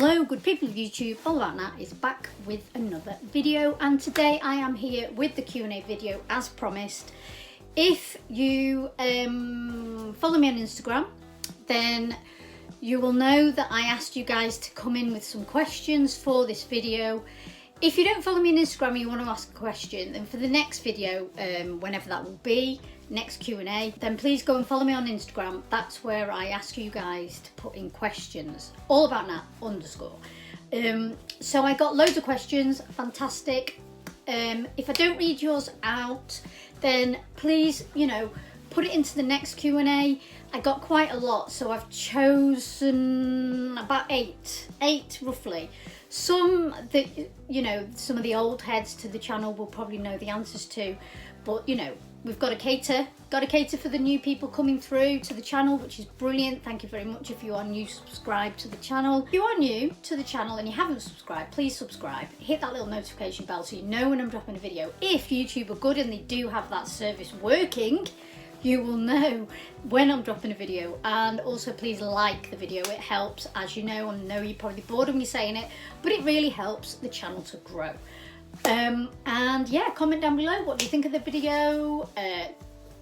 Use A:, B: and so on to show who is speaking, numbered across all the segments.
A: Hello good people of YouTube, All About Nat is back with another video, and today I am here with the Q&A video as promised. If you follow me on Instagram, then you will know that I asked you guys to come in with some questions for this video. If you don't follow me on Instagram and you want to ask a question, then for the next video, whenever that will be, next Q&A, then please go and follow me on Instagram. That's where I ask you guys to put in questions, all about Nat _. So I got loads of questions, fantastic. If I don't read yours out, then please, put it into the next Q&A. I got quite a lot, so I've chosen about eight roughly. Some that, some of the old heads to the channel will probably know the answers to, but we've got to cater for the new people coming through to the channel, which is brilliant. Thank you very much. If you are new, subscribe to the channel. If you are new to the channel and you haven't subscribed, please subscribe. Hit that little notification bell so you know when I'm dropping a video. If YouTube are good and they do have that service working, you will know when I'm dropping a video. And also please like the video, it helps. As you know, I know you're probably bored of me saying it, but it really helps the channel to grow. And yeah, comment down below, what do you think of the video?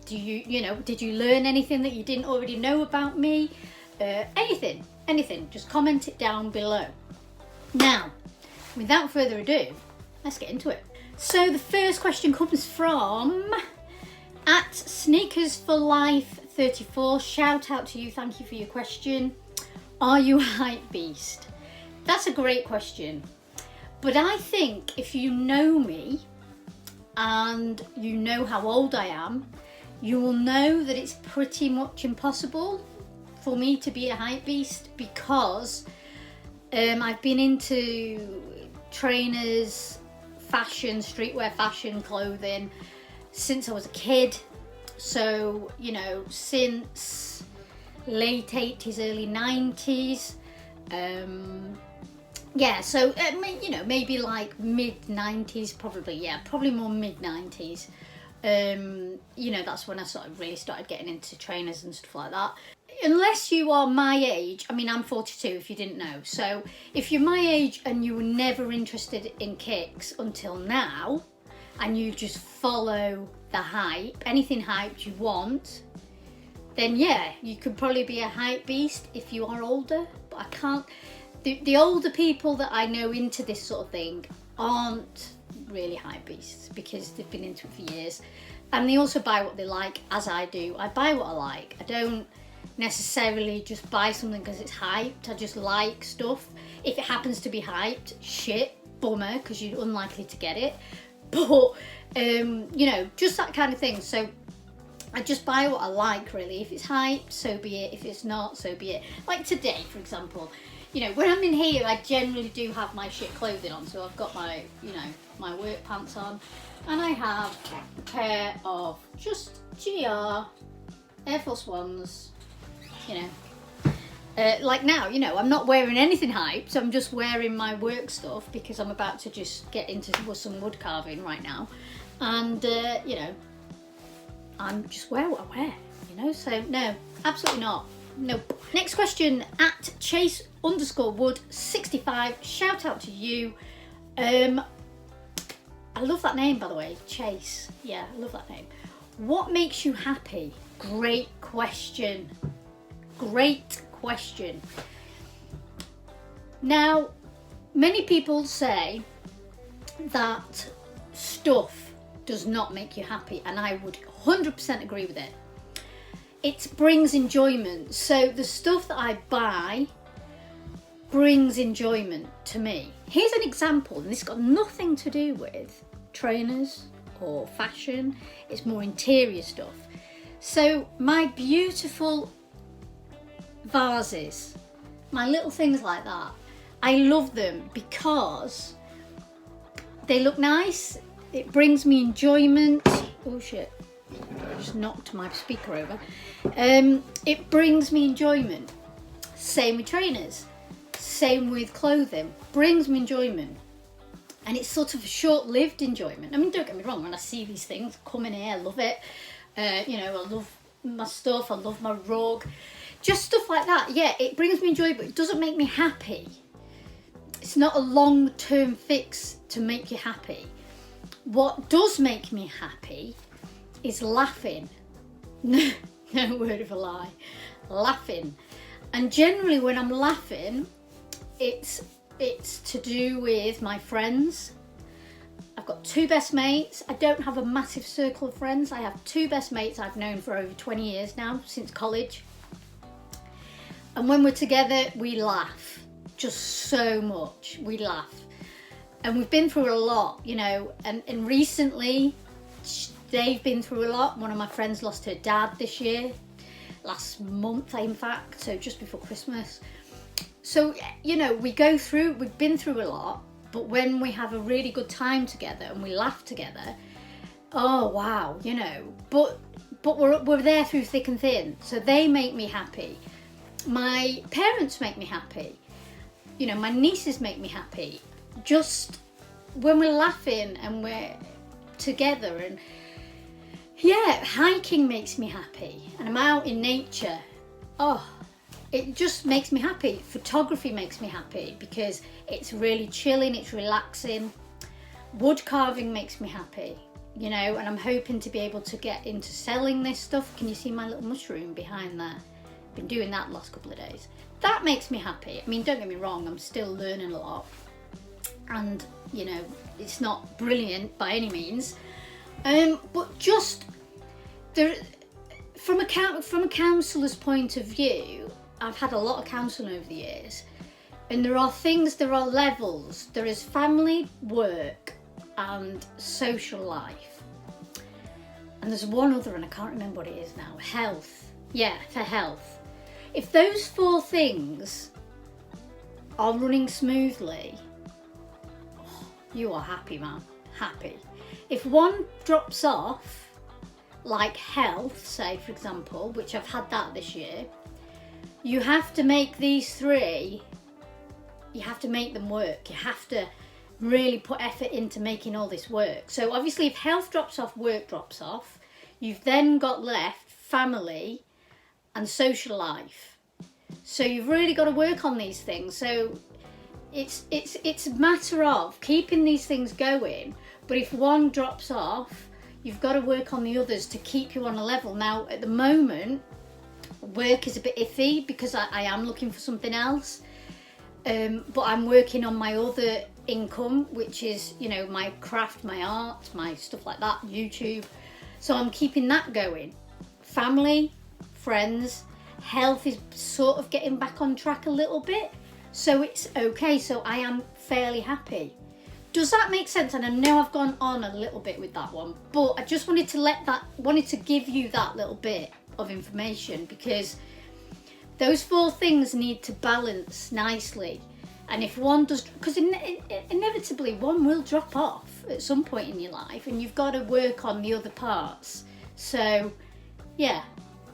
A: Did you learn anything that you didn't already know about me? Anything, just comment it down below. Now, without further ado, let's get into it. So the first question comes from @SneakersForLife34. Shout out to you, thank you for your question. Are you a hype beast? That's a great question. But I think if you know me and you know how old I am, you will know that it's pretty much impossible for me to be a hype beast, because I've been into trainers, fashion, streetwear fashion, clothing since I was a kid. So, since late 80s, early 90s. Yeah, so maybe like mid 90s, probably more mid 90s. That's when I really started getting into trainers and stuff like that. Unless you are my age, I'm 42 if you didn't know. So if you're my age and you were never interested in kicks until now, and you just follow the hype, anything hyped you want, then yeah, you could probably be a hype beast if you are older. But I can't. The older people that I know into this sort of thing aren't really hype beasts, because they've been into it for years, and they also buy what they like, as I do. I buy what I like. I don't necessarily just buy something because it's hyped. I just like stuff. If it happens to be hyped, shit, bummer, because you're unlikely to get it. But just that kind of thing. So I just buy what I like, really. If it's hyped, so be it. If it's not, so be it. Like today, for example, when I'm in here, I generally do have my shit clothing on. So I've got my, my work pants on, and I have a pair of just GR Air Force Ones, like now, I'm not wearing anything hyped. I'm just wearing my work stuff because I'm about to just get into some wood carving right now. And, I'm just wear what I wear, so no, absolutely not. Nope. Next question @Chase_Wood65. Shout out to you. I love that name, by the way, Chase. Yeah, I love that name. What makes you happy? Great question. Great question. Now, many people say that stuff does not make you happy, and I would 100% agree with it. It brings enjoyment. So the stuff that I buy brings enjoyment to me. Here's an example, and this has got nothing to do with trainers or fashion. It's more interior stuff. So my beautiful vases, my little things like that, I love them because they look nice. It brings me enjoyment. Oh shit, I just knocked my speaker over. It brings me enjoyment. Same with trainers, same with clothing, brings me enjoyment. And it's sort of a short-lived enjoyment. Don't get me wrong, when I see these things come in here, I love it. I love my stuff, I love my rug, just stuff like that. Yeah, it brings me enjoyment, but it doesn't make me happy. it's not a long-term fix to make you happy. What does make me happy is laughing. No word of a lie. Laughing. And generally when I'm laughing, it's to do with my friends. I've got 2 best mates. I don't have a massive circle of friends. I have 2 best mates I've known for over 20 years now, since college. And when we're together, we laugh. Just so much. We laugh. And we've been through a lot, you know, and recently they've been through a lot. One of my friends lost her dad this year, last month in fact, so just before Christmas. So, you know, we've been through a lot, but when we have a really good time together and we laugh together, oh wow, you know, but we're there through thick and thin, so they make me happy. My parents make me happy. You know, my nieces make me happy. Just when we're laughing and we're together, and yeah, hiking makes me happy, and I'm out in nature. Oh, it just makes me happy. Photography makes me happy because it's really chilling, it's relaxing. Wood carving makes me happy, you know, and I'm hoping to be able to get into selling this stuff. Can you see my little mushroom behind there? Been doing that the last couple of days. That makes me happy. I mean, don't get me wrong, I'm still learning a lot, and you know, it's not brilliant by any means, but just there, from a counsellor's point of view, I've had a lot of counselling over the years, and there are levels. There is family, work and social life, and there's one other, and I can't remember what it is now. Health. Yeah, for health. If those 4 things are running smoothly, you are happy, man. Happy. If one drops off, like health, say for example, which I've had that this year, you have to make these 3, you have to make them work. You have to really put effort into making all this work. So obviously if health drops off, work drops off, you've then got left family and social life. So you've really got to work on these things. So it's a matter of keeping these things going, but if one drops off, you've got to work on the others to keep you on a level. Now at the moment, work is a bit iffy because I am looking for something else, but I'm working on my other income, which is, you know, my craft, my art, my stuff like that, YouTube. So I'm keeping that going. Family, friends, health is sort of getting back on track a little bit, so it's okay. So I am fairly happy. Does that make sense? And I know I've gone on a little bit with that one, but I just wanted to give you that little bit of information, because those 4 things need to balance nicely. And if one does, because inevitably one will drop off at some point in your life, and you've got to work on the other parts. So yeah,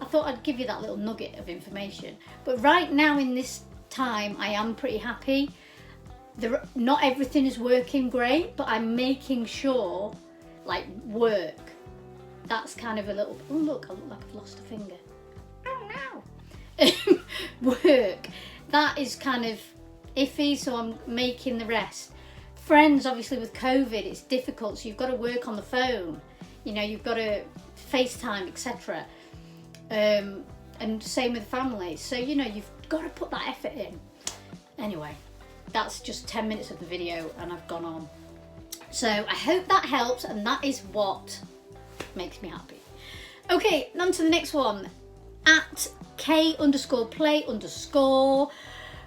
A: I thought I'd give you that little nugget of information. But right now in this time, I am pretty happy. Not everything is working great, but I'm making sure, like work, that's kind of a little, oh look, I look like I've lost a finger. Oh no. Work, that is kind of iffy, so I'm making the rest. Friends, obviously with COVID, it's difficult, so you've got to work on the phone. You know, you've got to FaceTime, etc. And same with family. So, you know, you've got to put that effort in. Anyway, that's just 10 minutes of the video and I've gone on. So I hope that helps, and that is what makes me happy. Okay, on to the next one. At K_play_.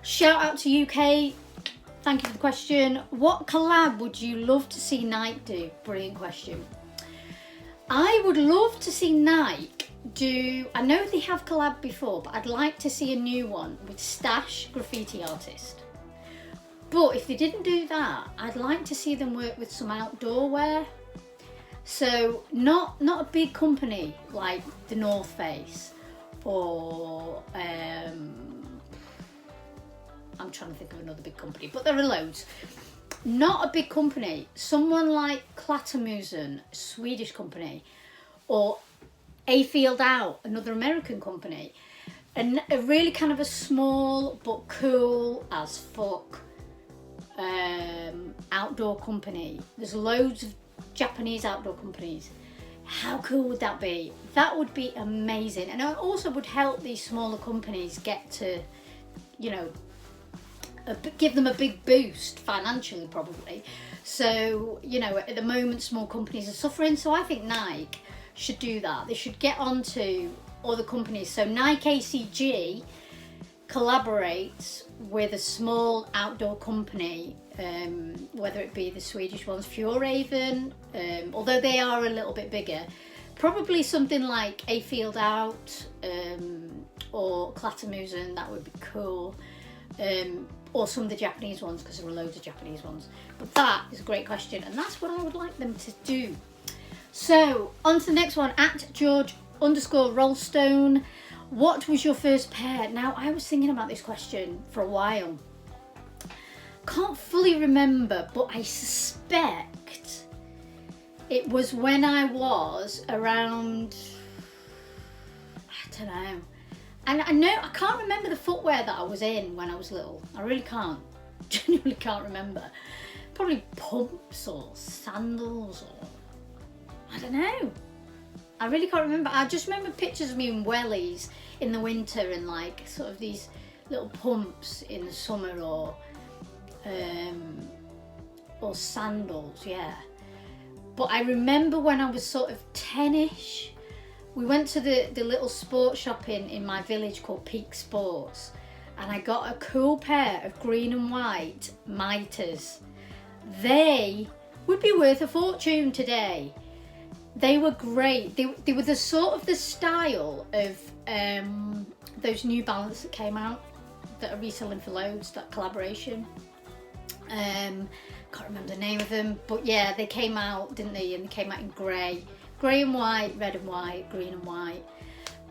A: Shout out to UK. Thank you for the question. What collab would you love to see Nike do? Brilliant question. I would love to see Nike do, I know they have collab before, but I'd like to see a new one with Stash, graffiti artist. But if they didn't do that, I'd like to see them work with some outdoor wear. So not a big company like the North Face or I'm trying to think of another big company, but there are loads. Not a big company. Someone like Klattermusen, Swedish company, or A Field Out, another American company. And a really kind of a small but cool as fuck outdoor company. There's loads of Japanese outdoor companies. How cool would that be? That would be amazing. And it also would help these smaller companies get to, you know, give them a big boost financially probably. So, you know, at the moment small companies are suffering, so I think Nike should do that. They should get onto other companies. So Nike ACG collaborates with a small outdoor company, whether it be the Swedish ones, Fjordhaven, although they are a little bit bigger, probably something like A Field Out, or Klattermusen, that would be cool, or some of the Japanese ones, because there are loads of Japanese ones. But that is a great question, and that's what I would like them to do. So on to the next one, at George_Rollstone. What was your first pair? Now, I was thinking about this question for a while. Can't fully remember, but I suspect it was when I was around, I don't know. And I can't remember the footwear that I was in when I was little. I really can't. Genuinely can't remember. Probably pumps or sandals or, I don't know. I really can't remember. I just remember pictures of me in wellies in the winter and like sort of these little pumps in the summer, or sandals, yeah. But I remember when I was sort of 10ish, we went to the little sports shop in my village called Peak Sports, and I got a cool pair of green and white miters. They would be worth a fortune today. They were great. They were the sort of the style of those New Balance that came out that are reselling for loads, that collaboration. Can't remember the name of them, but yeah, they came out, didn't they? And they came out in grey and white, red and white, green and white,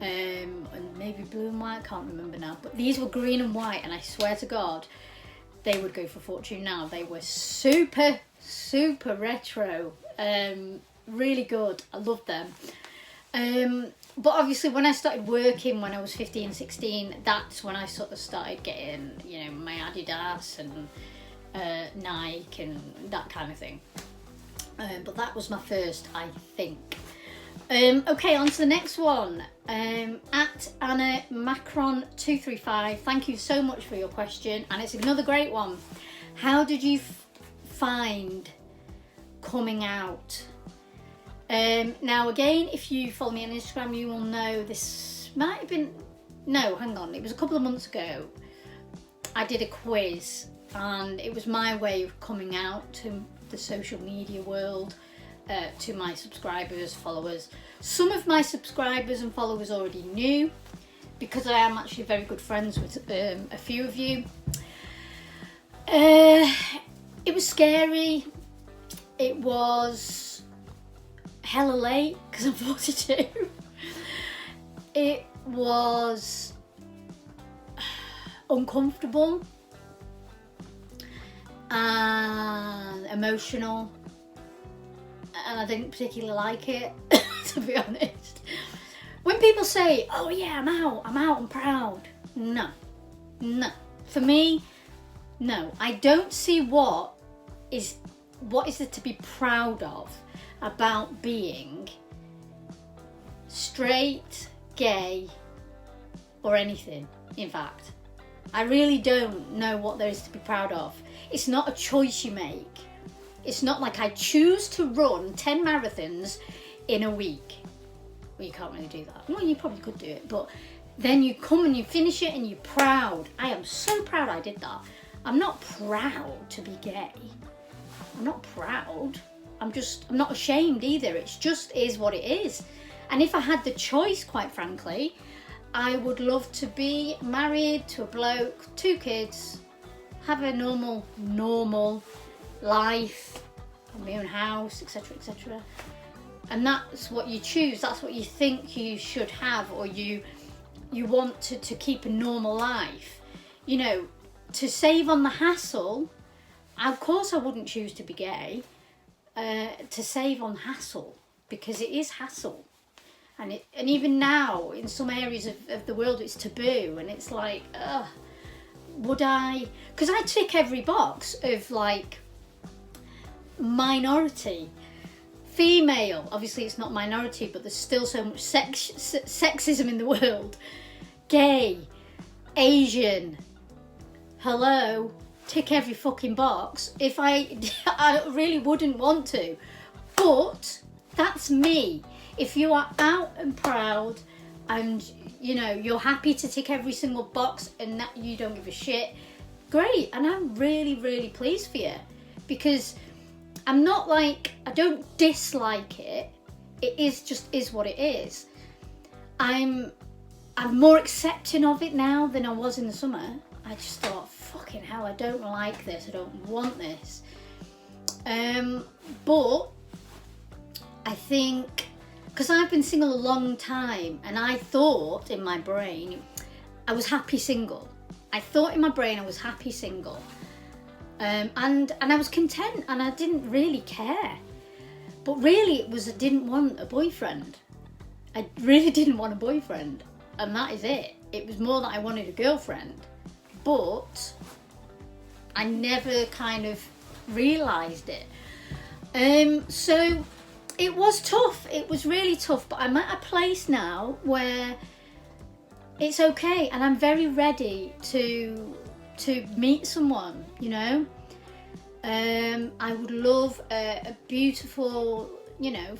A: and maybe blue and white, I can't remember now. But these were green and white, and I swear to God, they would go for fortune now. They were super, super retro. Really good. I loved them. But obviously when I started working when I was 15, 16, that's when I sort of started getting, you know, my Adidas and Nike and that kind of thing. But that was my first, I think. Okay, on to the next one. At Anna Macron 235, thank you so much for your question, and it's another great one. How did you find coming out? Now again, if you follow me on Instagram, you will know this might have been, no, hang on, it was a couple of months ago. I did a quiz, and it was my way of coming out to the social media world, to my subscribers, followers. Some of my subscribers and followers already knew, because I am actually very good friends with a few of you. It was scary. It was hella late because I'm 42. It was uncomfortable and emotional, and I didn't particularly like it, to be honest. When people say, oh yeah, I'm proud. No. For me, no. I don't see what is there to be proud of about being straight, gay, or anything, in fact. I really don't know what there is to be proud of. It's not a choice you make. It's not like I choose to run 10 marathons in a week. Well, you can't really do that. Well, you probably could do it, but then you come and you finish it and you're proud. I am so proud I did that. I'm not proud to be gay. I'm not proud. I'm not ashamed either. It just is what it is. And if I had the choice, quite frankly, I would love to be married to a bloke, 2 kids, have a normal life, have my own house, etc., etc. And that's what you choose. That's what you think you should have, or you want to keep a normal life. You know, to save on the hassle, of course I wouldn't choose to be gay, to save on hassle, because it is hassle. And even now, in some areas of the world, it's taboo, and it's like, would I? Because I tick every box of like minority. Female, obviously it's not minority, but there's still so much sexism in the world. Gay, Asian, hello, tick every fucking box. If I really wouldn't want to, but that's me. If you are out and proud and you know you're happy to tick every single box and that you don't give a shit, great. And I'm really pleased for you, because I'm not like, I don't dislike it. It is what it is. I'm more accepting of it now than I was in the summer. I just thought, fucking hell, I don't like this. I don't want this. But I think, because I've been single a long time, and I thought in my brain I was happy single. I thought in my brain I was happy single. And I was content, and I didn't really care. But really it was I didn't want a boyfriend. I really didn't want a boyfriend, and that is it. It was more that I wanted a girlfriend, but I never kind of realised it. So it was tough. It was really tough, but I'm at a place now where it's okay, and I'm very ready to meet someone, you know. I would love a beautiful, you know,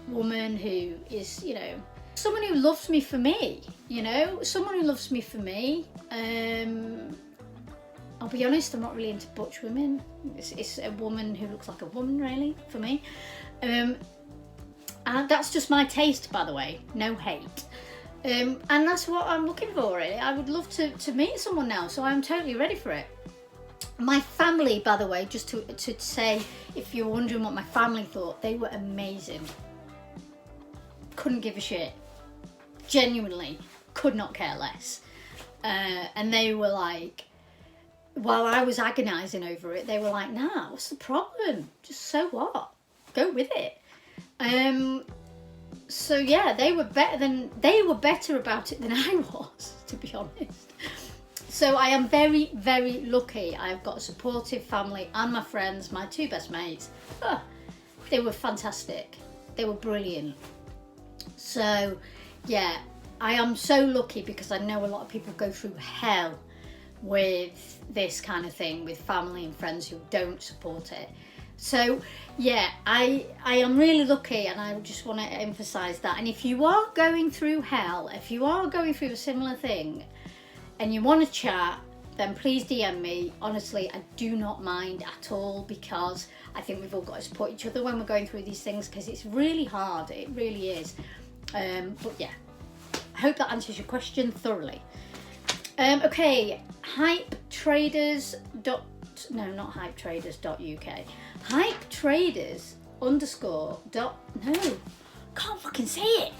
A: woman who is, you know, someone who loves me for me, you know, someone who loves me for me. I'll be honest, I'm not really into butch women. It's a woman who looks like a woman, really, for me. And that's just my taste, by the way, no hate. And that's what I'm looking for, really. I would love to meet someone now, so I'm totally ready for it. My family, by the way, just to say, if you're wondering what my family thought, they were amazing. Couldn't give a shit. Genuinely, could not care less. And they were like, while I was agonising over it, they were like, nah, what's the problem? Just so what? Go with it. So yeah, they were better about it than I was, to be honest. So I am very lucky. I've got a supportive family, and my friends, my two best mates. Oh, they were fantastic. They were brilliant. So yeah, I am so lucky, because I know a lot of people go through hell with this kind of thing, with family and friends who don't support it. So yeah, I am really lucky, and I just want to emphasize that. And if you are going through hell, if you are going through a similar thing and you want to chat, then please DM me. Honestly, I do not mind at all, because I think we've all got to support each other when we're going through these things, because it's really hard. It really is. But yeah, I hope that answers your question thoroughly. Okay, hypetraders.uk. Can't fucking say it.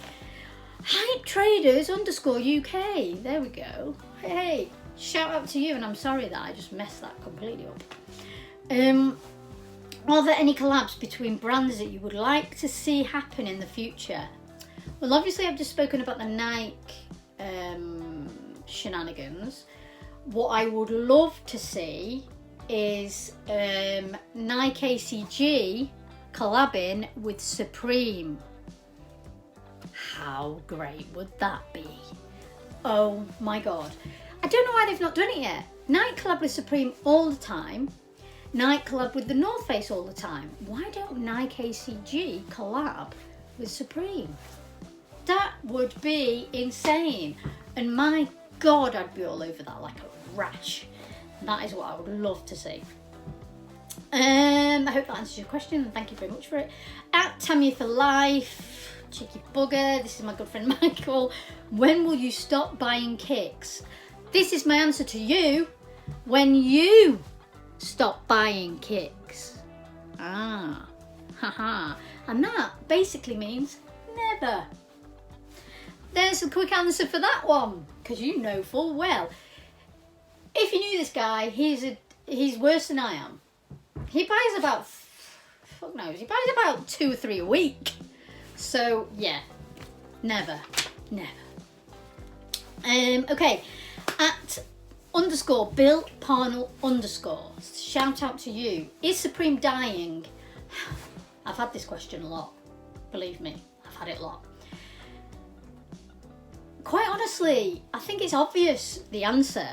A: hypetraders_UK. There we go. Hey, shout out to you, and I'm sorry that I just messed that completely up. Are there any collabs between brands that you would like to see happen in the future? Well, obviously I've just spoken about the Nike shenanigans. What I would love to see is Nike ACG collabing with Supreme. How great would that be? Oh my god. I don't know why they've not done it yet. Nike collab with Supreme all the time. Nike collab with the North Face all the time. Why don't Nike ACG collab with Supreme? That would be insane. And my god, I'd be all over that like a rash. That is what I would love to see. I hope that answers your question, and thank you very much for it. At Tammy for Life, cheeky bugger. This is my good friend Michael. When will you stop buying kicks? This is my answer to you. When you stop buying kicks. Haha. And that basically means never. There's a quick answer for that one, because you know full well. If you knew this guy, he's worse than I am. He buys about, fuck knows, he buys about 2 or 3 a week. So yeah, never. Okay, at underscore Bill Parnell underscore. Shout out to you. Is Supreme dying? I've had this question a lot. Believe me, I've had it a lot. Quite honestly, I think it's obvious the answer.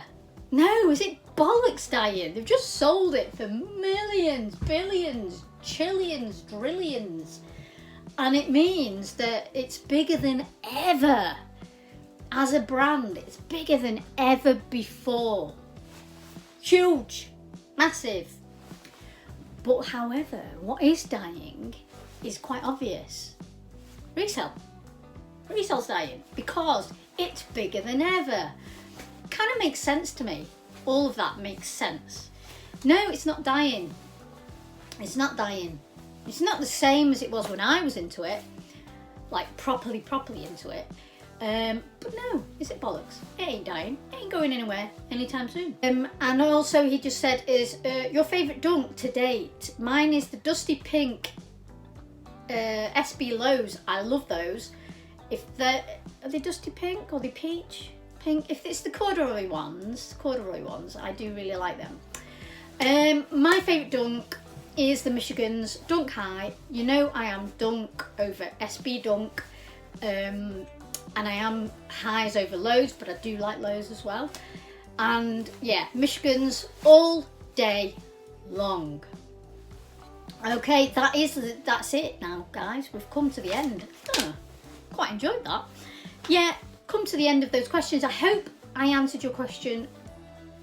A: No, is it bollocks dying? They've just sold it for millions, billions, chillions, drillions. And it means that it's bigger than ever. As a brand, it's bigger than ever before. Huge, massive. But however, what is dying is quite obvious. Resale. Resale's dying because it's bigger than ever. Kind of makes sense to me. All of that makes sense. No, it's not dying. It's not dying. It's not the same as it was when I was into it, like properly into it. But no, is it bollocks? It ain't dying. It ain't going anywhere anytime soon. And also he just said, is your favourite dunk to date? Mine is the Dusty Pink SB Lows. I love those. If they're, are they Dusty Pink or they Peach Pink? If it's the corduroy ones, I do really like them. My favourite dunk is the Michigan's Dunk High. You know I am Dunk over SB Dunk. And I am highs over lows, but I do like lows as well. And yeah, Michigan's all day long. Okay, that's it now, guys. We've come to the end. Quite enjoyed that. Yeah, come to the end of those questions. I hope I answered your question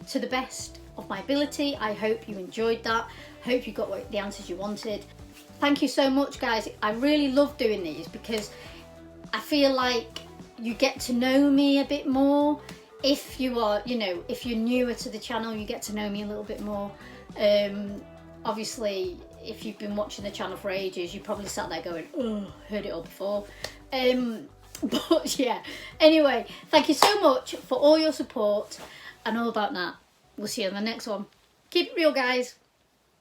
A: to the best of my ability. I hope you enjoyed that. Hope you got the answers you wanted. Thank you so much, guys. I really love doing these because I feel like you get to know me a bit more. If you are, you know, if you're newer to the channel, you get to know me a little bit more. Obviously, if you've been watching the channel for ages, you probably sat there going, oh, heard it all before. But yeah, anyway, thank you so much for all your support and all about that. We'll see you on the next one. Keep it real, guys.